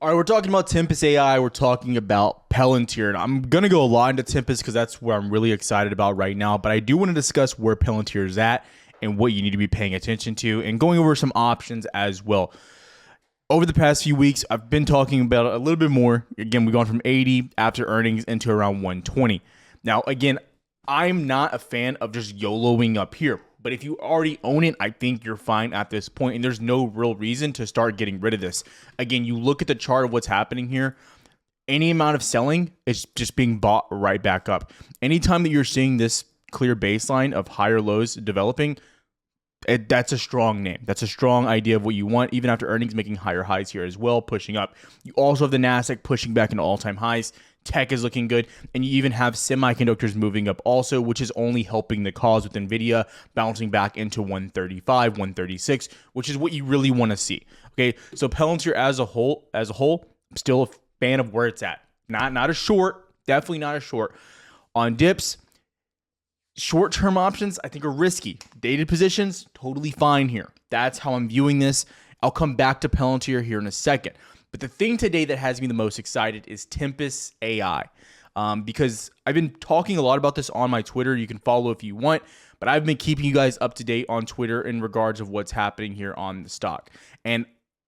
All right, we're talking about Tempus AI. We're talking about PLTR. And I'm going to go a lot into Tempus because that's where I'm really excited about right now. But I do want to discuss where PLTR is at and what you need to be paying attention to and going over some options as well. Over the past few weeks, I've been talking about it a little bit more. Again, we've gone from 80 after earnings into around 120. Now, again, I'm not a fan of just YOLOing up here. But if you already own it, I think you're fine at this point, and there's no real reason to start getting rid of this. Again, you look at the chart of what's happening here. Any amount of selling is just being bought right back up. Anytime that you're seeing this clear baseline of higher lows developing, that's a strong name. That's a strong idea of what you want, even after earnings making higher highs here as well, pushing up. You also have the NASDAQ pushing back into all-time highs. Tech is looking good, and you even have semiconductors moving up also, which is only helping the cause with NVIDIA bouncing back into 135, 136, which is what you really want to see. Okay, so PLTR as a whole, I'm still a fan of where it's at. Not a short, definitely not a short. On dips, short-term options I think are risky. Dated positions, totally fine here. That's how I'm viewing this. I'll come back to PLTR here in a second. But the thing today that has me the most excited is Tempus AI. Because I've been talking a lot about this on my Twitter. You can follow if you want. But I've been keeping you guys up to date on Twitter in regards of what's happening here on the stock. And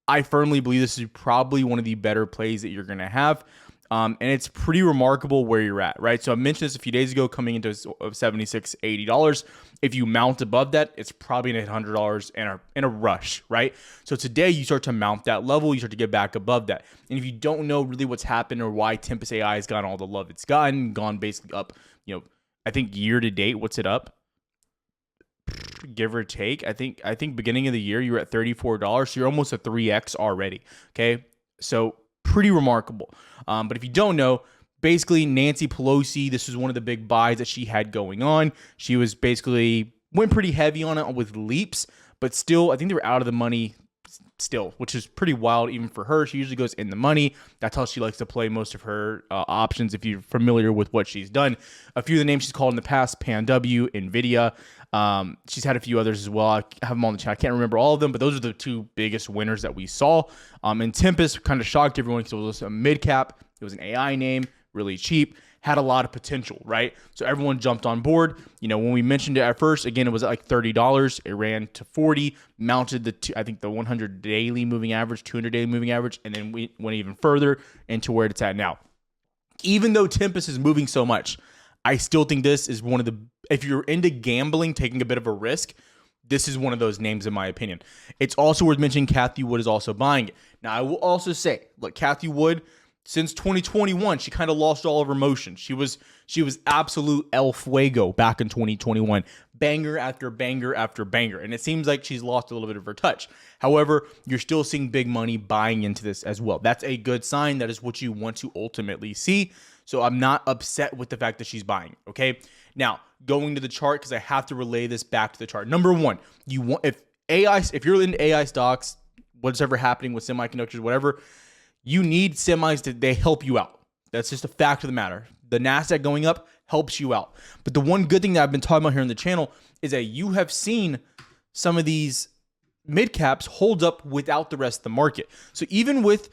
I firmly believe this is probably one of the better plays that you're going to have. And it's pretty remarkable where you're at, right? So I mentioned this a few days ago, coming into $76, $80. If you mount above that, it's probably going to hit $100 in a rush, right? So today you start to mount that level, you start to get back above that. And if you don't know really what's happened or why Tempus AI has gotten all the love it's gone basically up, I think year to date, what's it up? Give or take. I think beginning of the year you were at $34, so you're almost a 3x already. Okay, so pretty remarkable. But if you don't know, basically Nancy Pelosi, this was one of the big buys that she had going on. She was basically went pretty heavy on it with leaps, but still, I think they were out of the money still, which is pretty wild even for her. She usually goes in the money. That's how she likes to play most of her options. If you're familiar with what she's done, a few of the names she's called in the past: PanW, NVIDIA. She's had a few others as well. I have them on the chat. I can't remember all of them, but those are the two biggest winners that we saw. And Tempus kind of shocked everyone because it was a mid cap. It was an AI name, really cheap, had a lot of potential, right? So everyone jumped on board. When we mentioned it at first, again, it was at like $30. It ran to 40, mounted the 100 daily moving average, 200 daily moving average, and then we went even further into where it's at now. Even though Tempus is moving so much, I still think this is one of the, if you're into gambling, taking a bit of a risk, this is one of those names in my opinion. It's also worth mentioning Cathie Wood is also buying it. Now, I will also say, look, Cathie Wood, since 2021, she kind of lost all of her motion. She was absolute El Fuego back in 2021. Banger after banger after banger. And it seems like she's lost a little bit of her touch. However, you're still seeing big money buying into this as well. That's a good sign. That is what you want to ultimately see. So I'm not upset with the fact that she's buying, okay? Now, going to the chart, because I have to relay this back to the chart. Number one, if you're into AI stocks, what's ever happening with semiconductors, whatever, you need semis they help you out. That's just a fact of the matter. The NASDAQ going up helps you out. But the one good thing that I've been talking about here on the channel is that you have seen some of these mid caps hold up without the rest of the market. So even with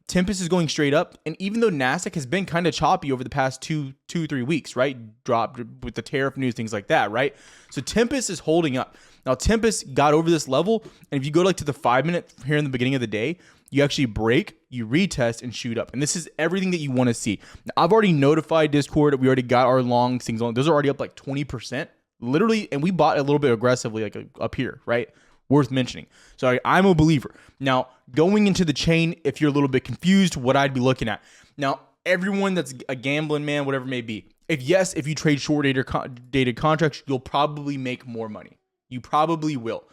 Tempus is going straight up, and even though NASDAQ has been kind of choppy over the past 3 weeks, right? Dropped with the tariff news, things like that, right? So Tempus is holding up. Now Tempus got over this level, and if you go to the 5-minute here in the beginning of the day, you actually break, you retest, and shoot up. And this is everything that you want to see. Now, I've already notified Discord that we already got our long things on. Those are already up 20%, literally, and we bought a little bit aggressively up here, right? Worth mentioning. So I'm a believer. Now, going into the chain, if you're a little bit confused, what I'd be looking at. Now, everyone that's a gambling man, whatever it may be, if you trade short-dated contracts, you'll probably make more money. You probably will.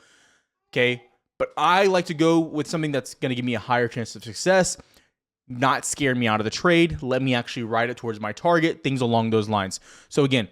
Okay? But I like to go with something that's going to give me a higher chance of success, not scare me out of the trade, let me actually ride it towards my target, things along those lines. So again,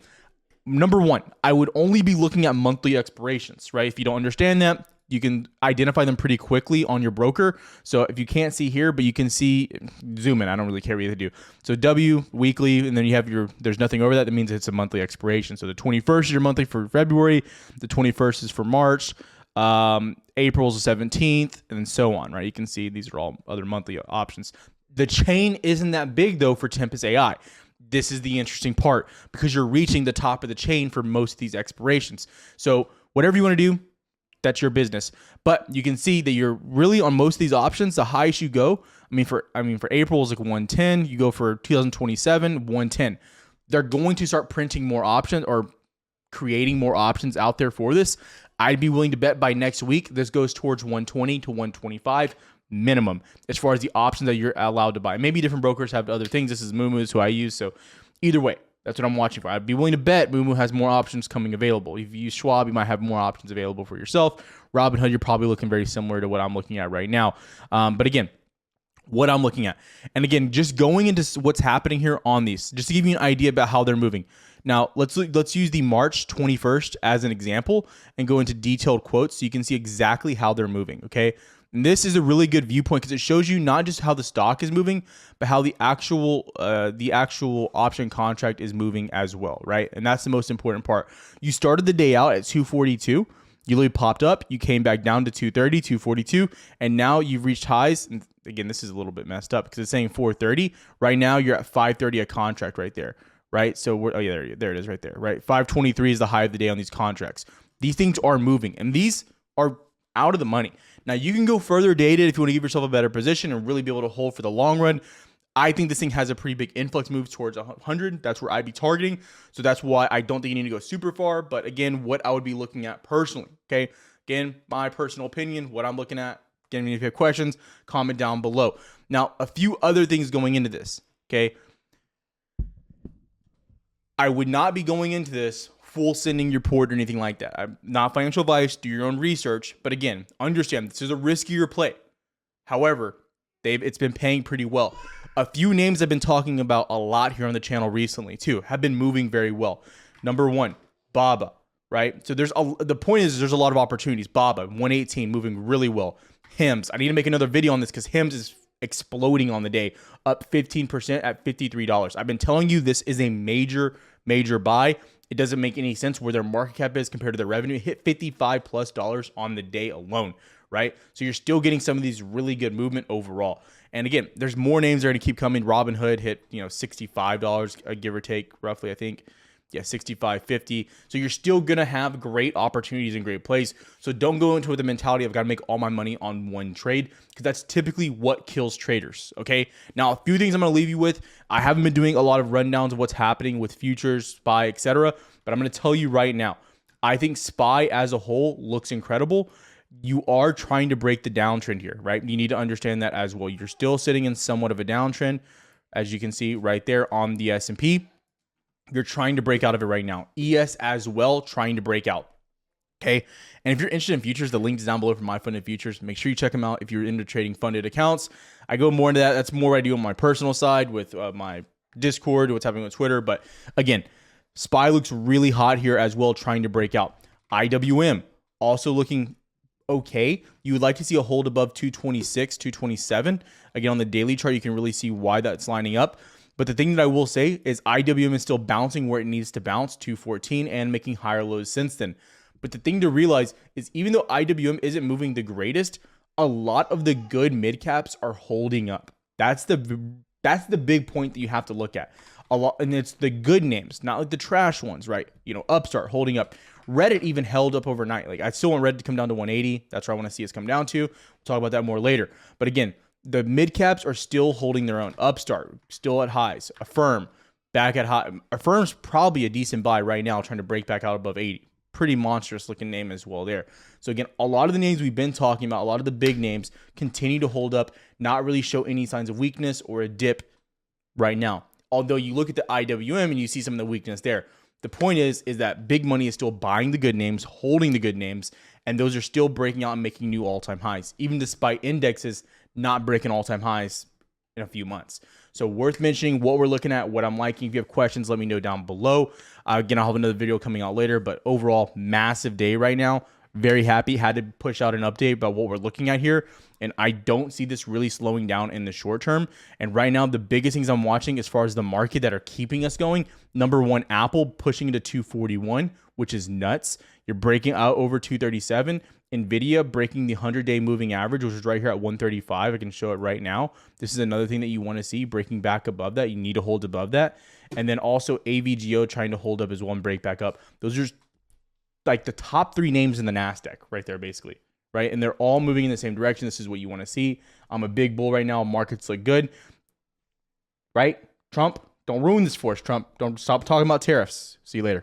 number one, I would only be looking at monthly expirations, right? If you don't understand that, you can identify them pretty quickly on your broker. So if you can't see here, but you can see, zoom in, I don't really care what you do. So W, weekly, and then you have there's nothing over that. That means it's a monthly expiration. So the 21st is your monthly for February. The 21st is for March. April's the 17th, and so on, right? You can see these are all other monthly options. The chain isn't that big though for Tempus AI. This is the interesting part because you're reaching the top of the chain for most of these expirations. So whatever you want to do, that's your business. But you can see that you're really on most of these options, the highest you go. For April is like 110. You go for 2027, 110. They're going to start printing more options or creating more options out there for this. I'd be willing to bet by next week this goes towards 120 to 125 minimum as far as the options that you're allowed to buy. Maybe different brokers have other things. This is Moomoo, who I use. So either way, that's what I'm watching for. I'd be willing to bet Moomoo has more options coming available. If you use Schwab, you might have more options available for yourself. Robinhood, you're probably looking very similar to what I'm looking at right now. But again, what I'm looking at, and again, just going into what's happening here on these, just to give you an idea about how they're moving. Now, let's use the March 21st as an example and go into detailed quotes so you can see exactly how they're moving, okay? And this is a really good viewpoint because it shows you not just how the stock is moving, but how the actual option contract is moving as well, right? And that's the most important part. You started the day out at 242. You literally popped up. You came back down to 230, 242, and now you've reached highs. And again, this is a little bit messed up because it's saying 430. Right now, you're at 530 a contract right there, right? So there it is right there, right? 523 is the high of the day on these contracts. These things are moving, and these are out of the money. Now, you can go further dated if you want to give yourself a better position and really be able to hold for the long run. I think this thing has a pretty big influx move towards 100. That's where I'd be targeting. So that's why I don't think you need to go super far. But again, what I would be looking at personally, okay? Again, my personal opinion, what I'm looking at. Again, if you have questions, comment down below. Now, a few other things going into this, okay? I would not be going into this full sending your port or anything like that. I'm not financial advice. Do your own research. But again, understand this is a riskier play. However, it's been paying pretty well. A few names I've been talking about a lot here on the channel recently too have been moving very well. Number one, Baba, right? So the point is there's a lot of opportunities. Baba, 118, moving really well. Hims, I need to make another video on this because Hims is exploding on the day, up 15% at $53. I've been telling you this is a major buy. It doesn't make any sense where their market cap is compared to their revenue. It hit $55+ on the day alone, right? So you're still getting some of these really good movement overall. And again, there's more names that are going to keep coming. Robinhood hit, $65, give or take, roughly, I think. Yeah, $65.50. So you're still going to have great opportunities and great plays. So don't go into it with the mentality of got to make all my money on one trade because that's typically what kills traders, okay? Now, a few things I'm going to leave you with. I haven't been doing a lot of rundowns of what's happening with futures, SPY, etc. But I'm going to tell you right now, I think SPY as a whole looks incredible. You are trying to break the downtrend here, right? You need to understand that as well. You're still sitting in somewhat of a downtrend, as you can see right there on the S&P. You're trying to break out of it right now. ES as well, trying to break out. Okay. And if you're interested in futures, the link is down below for my funded futures. Make sure you check them out if you're into trading funded accounts. I go more into that. That's more what I do on my personal side with my Discord, what's happening on Twitter. But again, SPY looks really hot here as well, trying to break out. IWM also looking okay. You would like to see a hold above 226, 227. Again, on the daily chart, you can really see why that's lining up. But the thing that I will say is IWM is still bouncing where it needs to bounce, 214, and making higher lows since then. But the thing to realize is even though IWM isn't moving the greatest, a lot of the good mid caps are holding up. That's the big point that you have to look at. A lot, and it's the good names, not like the trash ones, right? Upstart holding up. Reddit even held up overnight. Like I still want Reddit to come down to 180. That's where I want to see us come down to. We'll talk about that more later. But again, the mid caps are still holding their own. Upstart still at highs. Affirm back at high. Affirm's probably a decent buy right now, trying to break back out above 80. Pretty monstrous looking name as well there. So again, a lot of the names we've been talking about, a lot of the big names continue to hold up, not really show any signs of weakness or a dip right now. Although you look at the IWM and you see some of the weakness there. The point is that big money is still buying the good names, holding the good names, and those are still breaking out and making new all-time highs, even despite indexes not breaking all-time highs in a few months. So worth mentioning what we're looking at, what I'm liking. If you have questions, let me know down below. Again, I'll have another video coming out later, but overall, massive day right now. Very happy. Had to push out an update about what we're looking at here. And I don't see this really slowing down in the short term. And right now, the biggest things I'm watching as far as the market that are keeping us going, number one, Apple pushing into 241, which is nuts. You're breaking out over 237. Nvidia breaking the 100-day moving average, which is right here at 135. I can show it right now. This is another thing that you want to see, breaking back above that. You need to hold above that. And then also AVGO trying to hold up as one break back up. Those are like the top 3 names in the NASDAQ right there, basically, right? And they're all moving in the same direction. This is what you want to see. I'm a big bull right now. Markets look good, right? Trump, don't ruin this for us, Trump. Don't stop talking about tariffs. See you later.